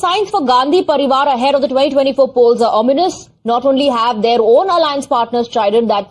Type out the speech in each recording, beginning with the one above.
Signs for Gandhi Parivar ahead of the 2024 polls are ominous. Not only have their own alliance partners chided that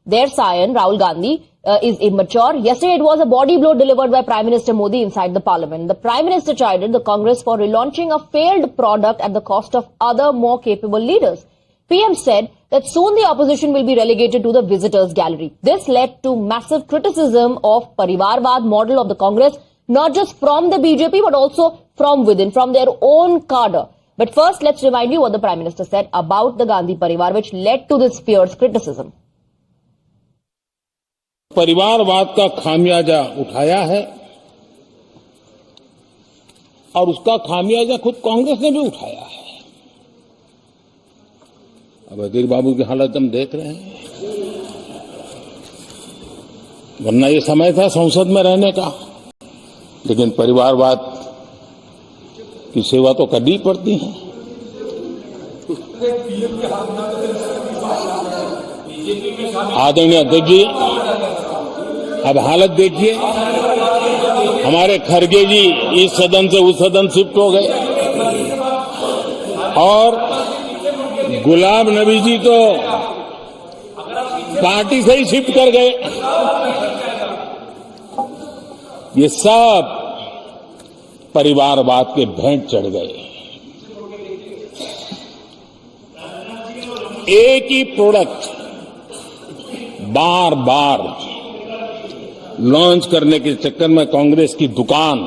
their scion, Rahul Gandhi, is immature. Yesterday it was a body blow delivered by Prime Minister Modi inside the parliament. The Prime Minister chided the Congress for relaunching a failed product at the cost of other more capable leaders. PM said that soon the opposition will be relegated to the visitors gallery. This led to massive criticism of Parivarvad model of the Congress, not just from the BJP but also from within, from their own cadre. But first, let's remind you what the Prime Minister said about the Gandhi Parivar, which led to this fierce criticism. परिवारवाद का खामियाजा उठाया है और उसका खामियाजा खुद कांग्रेस ने भी उठाया है। अब अधीर बाबू की हालत हम देख रहे हैं, वरना ये समय था संसद में रहने का, लेकिन परिवारवाद की सेवा तो करनी पड़ती है। आदरणीय अध्यक्ष जी, अब हालत देखिए, हमारे खड़गे जी इस सदन से उस सदन शिफ्ट हो गए और गुलाम नबी जी तो पार्टी से ही शिफ्ट कर गए। ये सब परिवारवाद के भेंट चढ़ गए। एक ही प्रोडक्ट बार बार लॉन्च करने के चक्कर में कांग्रेस की दुकान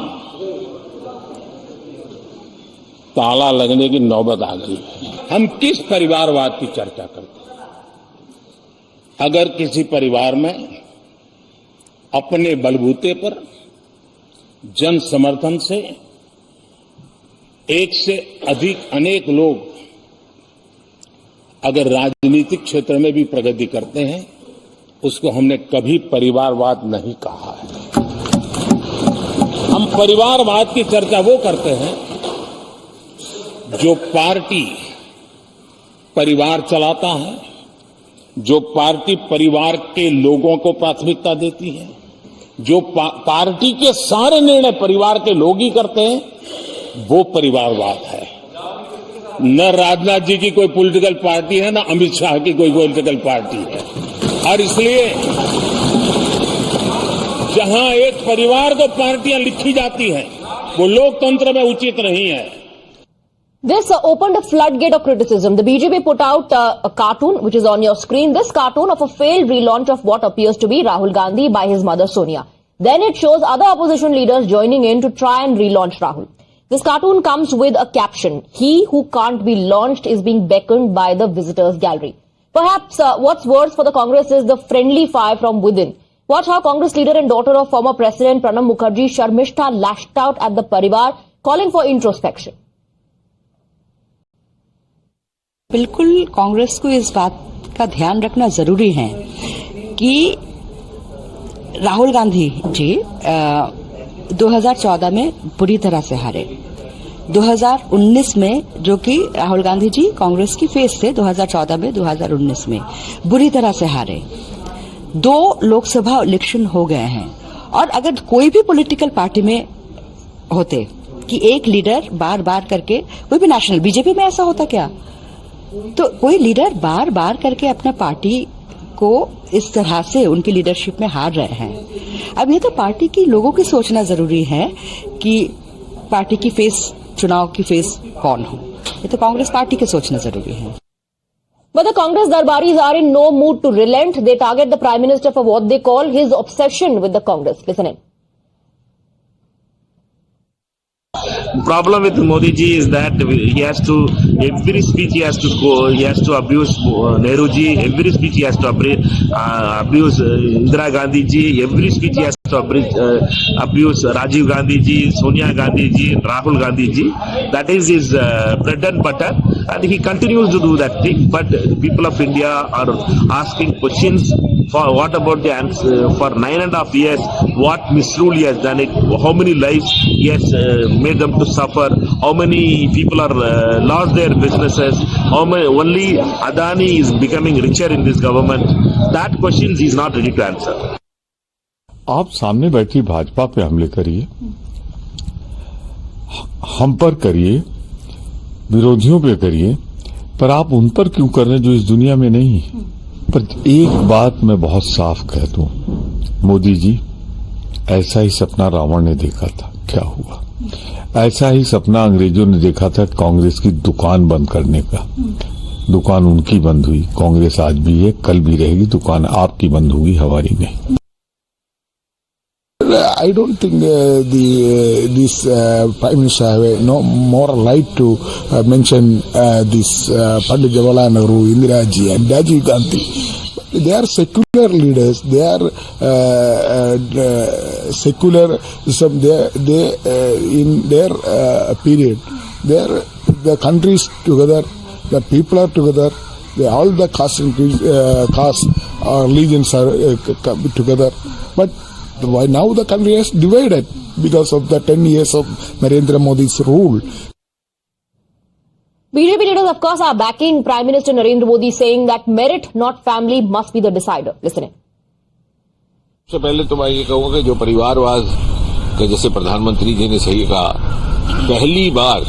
ताला लगने की नौबत आ गई। हम किस परिवारवाद की चर्चा करते हैं? अगर किसी परिवार में अपने बलबूते पर जन समर्थन से एक से अधिक अनेक लोग अगर राजनीतिक क्षेत्र में भी प्रगति करते हैं, उसको हमने कभी परिवारवाद नहीं कहा है। हम परिवारवाद की चर्चा वो करते हैं जो पार्टी परिवार चलाता है, जो पार्टी परिवार के लोगों को प्राथमिकता देती है, जो पार्टी के सारे निर्णय परिवार के लोग ही करते हैं, वो परिवारवाद है। न राजनाथ जी की कोई पॉलिटिकल पार्टी है, न अमित शाह की कोई पॉलिटिकल पार्टी है। और इसलिए जहां एक परिवार को पार्टियां लिखी जाती हैं, वो लोकतंत्र में उचित नहीं है। This opened a floodgate of criticism. The BJP put out a cartoon, which is on your screen. This cartoon of a failed relaunch of what appears to be Rahul Gandhi by his mother Sonia. Then it shows other opposition leaders joining in to try and relaunch Rahul. This cartoon comes with a caption: "He who can't be launched is being beckoned by the visitors gallery." Perhaps what's worse for the Congress is the friendly fire from within. Watch how Congress leader and daughter of former President Pranab Mukherjee, Sharmishta, lashed out at the Parivar, calling for introspection. बिल्कुल कांग्रेस को इस बात का ध्यान रखना जरूरी है कि राहुल गांधी जी 2014 में बुरी तरह से हारे। 2019 में, जो कि राहुल गांधी जी कांग्रेस की फेस थे 2014 में, 2019 में बुरी तरह से हारे। 2 लोकसभा इलेक्शन हो गए हैं और अगर कोई भी पॉलिटिकल पार्टी में होते कि एक लीडर बार बार करके, कोई भी नेशनल, बीजेपी में ऐसा होता क्या? तो कोई लीडर बार बार करके अपना पार्टी को इस तरह से उनकी लीडरशिप में हार रहे हैं। अब ये तो पार्टी की लोगों की सोचना जरूरी है कि पार्टी की फेस, चुनाव की फेस कौन हो। ये तो कांग्रेस पार्टी के सोचना जरूरी है। But the Congress Darbaris are in no mood to relent. They target the Prime Minister for what they call his obsession with the Congress. Listen in. Problem with Modi ji is that he has to, every speech he has to go, he has to abuse Nehru ji, every speech he has to abuse Indira Gandhi ji, every speech he has to abuse Rajiv Gandhi ji, Sonia Gandhi ji, Rahul Gandhi ji. That is his bread and butter, and he continues to do that thing. But the people of India are asking questions for what about the answer for 9.5 years, what misrule he has done it, how many lives he has made them to suffer, how many people are lost their businesses, how many, only Adani is becoming richer in this government. That questions he is not ready to answer. आप सामने बैठी भाजपा पे हमले करिए, हम पर करिए, विरोधियों पे करिए, पर आप उन पर क्यों कर रहे हैं जो इस दुनिया में नहीं है? पर एक बात मैं बहुत साफ कह दूं, मोदी जी, ऐसा ही सपना रावण ने देखा था, क्या हुआ? ऐसा ही सपना अंग्रेजों ने देखा था कांग्रेस की दुकान बंद करने का। दुकान उनकी बंद हुई, कांग्रेस आज भी है, कल भी रहेगी, दुकान आपकी बंद होगी, हमारी नहीं। I don't think this Prime Minister have no moral right to mention this Pandit Jawaharlal Nehru, Indira Ji and Rajiv Gandhi. They are secular leaders. They are secularism. They in their period, the countries together, the people are together. All the caste or religions are together, but why now the country is divided because of the 10 years of Narendra Modi's rule. BJP leaders, of course, are backing Prime Minister Narendra Modi, saying that merit, not family, must be the decider. Listening. सबसे पहले तो मैं ये कहूँगा कि जो परिवारवाद के जैसे प्रधानमंत्री जी ने सही कहा, पहली बार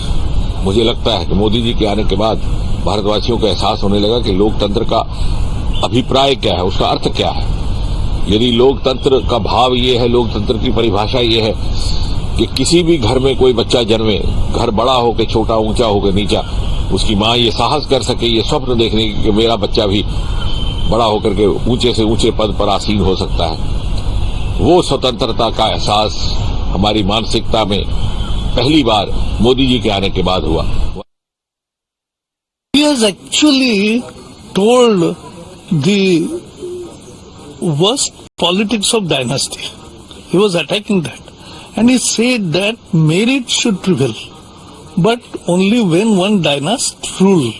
मुझे लगता है कि मोदी जी के आने के बाद भारतवासियों को एहसास होने लगा कि लोकतंत्र का अभिप्राय क्या है, उसका अर्थ क्या है। यदि लोकतंत्र का भाव ये है, लोकतंत्र की परिभाषा ये है कि किसी भी घर में कोई बच्चा जन्मे, घर बड़ा हो के छोटा, ऊंचा हो के नीचा, उसकी माँ ये साहस कर सके, ये स्वप्न देखने की कि मेरा बच्चा भी बड़ा होकर के ऊंचे से ऊंचे पद पर आसीन हो सकता है। वो स्वतंत्रता का एहसास हमारी मानसिकता में पहली बार मोदी जी के आने के बाद हुआ। He has actually told the worst politics of dynasty. He was attacking that. And he said that merit should prevail. But only when one dynasty rule.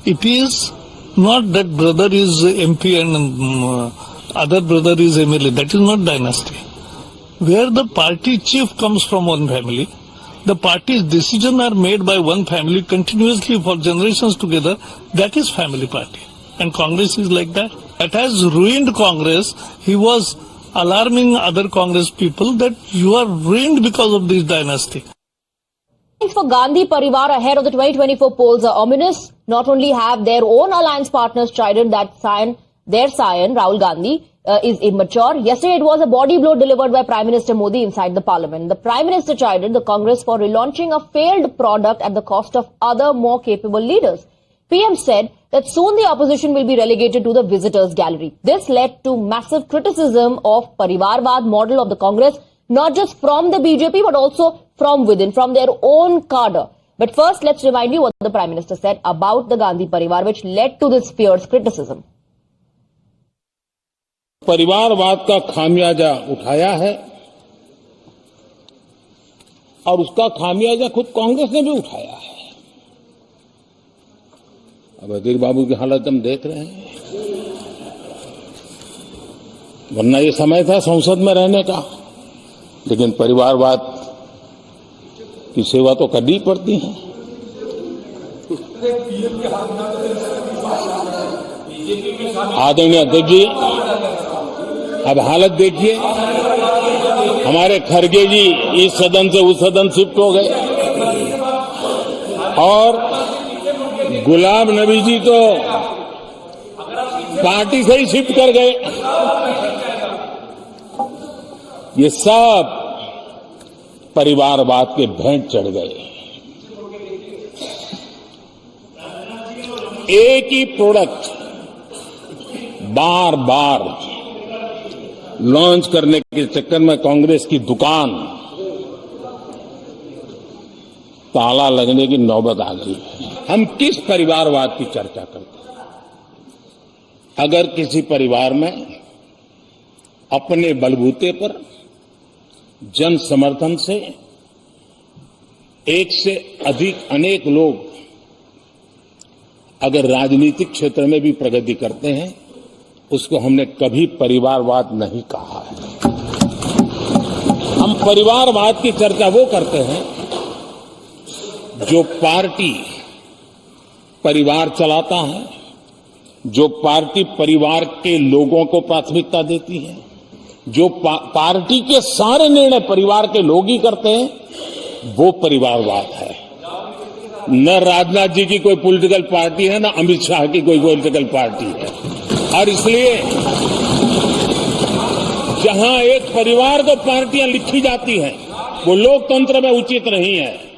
It is not that brother is MP and other brother is MLA. That is not dynasty. Where the party chief comes from one family, the party's decisions are made by one family continuously for generations together. That is family party. And Congress is like that. That has ruined Congress. He was alarming other Congress people that you are ruined because of this dynasty. For Gandhi Parivar ahead of the 2024 polls are ominous. Not only have their own alliance partners chided that their scion, Rahul Gandhi, is immature. Yesterday it was a body blow delivered by Prime Minister Modi inside the parliament. The Prime Minister chided the Congress for relaunching a failed product at the cost of other more capable leaders. PM said that soon the opposition will be relegated to the visitors gallery. This led to massive criticism of Parivarvad model of the Congress, not just from the BJP but also from within, from their own cadre. But first, let's remind you what the Prime Minister said about the Gandhi Parivar, which led to this fierce criticism. परिवारवाद का खामियाजा उठाया है और उसका खामियाजा खुद कांग्रेस ने भी उठाया है। अब अधीर बाबू की हालत हम देख रहे हैं, वरना ये समय था संसद में रहने का, लेकिन परिवारवाद की सेवा तो करनी पड़ती है। आदरणीय अध्यक्ष जी, अब हालत देखिए, हमारे खरगे जी इस सदन से उस सदन शिफ्ट हो गए और गुलाम नबी जी तो पार्टी से ही शिफ्ट कर गए। ये सब परिवारवाद के भेंट चढ़ गए। एक ही प्रोडक्ट बार बार लॉन्च करने के चक्कर में कांग्रेस की दुकान ताला लगने की नौबत आ गई है। हम किस परिवारवाद की चर्चा करते हैं? अगर किसी परिवार में अपने बलबूते पर जन समर्थन से एक से अधिक अनेक लोग अगर राजनीतिक क्षेत्र में भी प्रगति करते हैं, उसको हमने कभी परिवारवाद नहीं कहा है। हम परिवारवाद की चर्चा वो करते हैं जो पार्टी परिवार चलाता है, जो पार्टी परिवार के लोगों को प्राथमिकता देती है, जो पार्टी के सारे निर्णय परिवार के लोग ही करते हैं, वो परिवारवाद है। न राजनाथ जी की कोई पॉलिटिकल पार्टी है, न अमित शाह की कोई पॉलिटिकल पार्टी है। और इसलिए जहां एक परिवार को पार्टियां लिखी जाती हैं, वो लोकतंत्र में उचित नहीं है।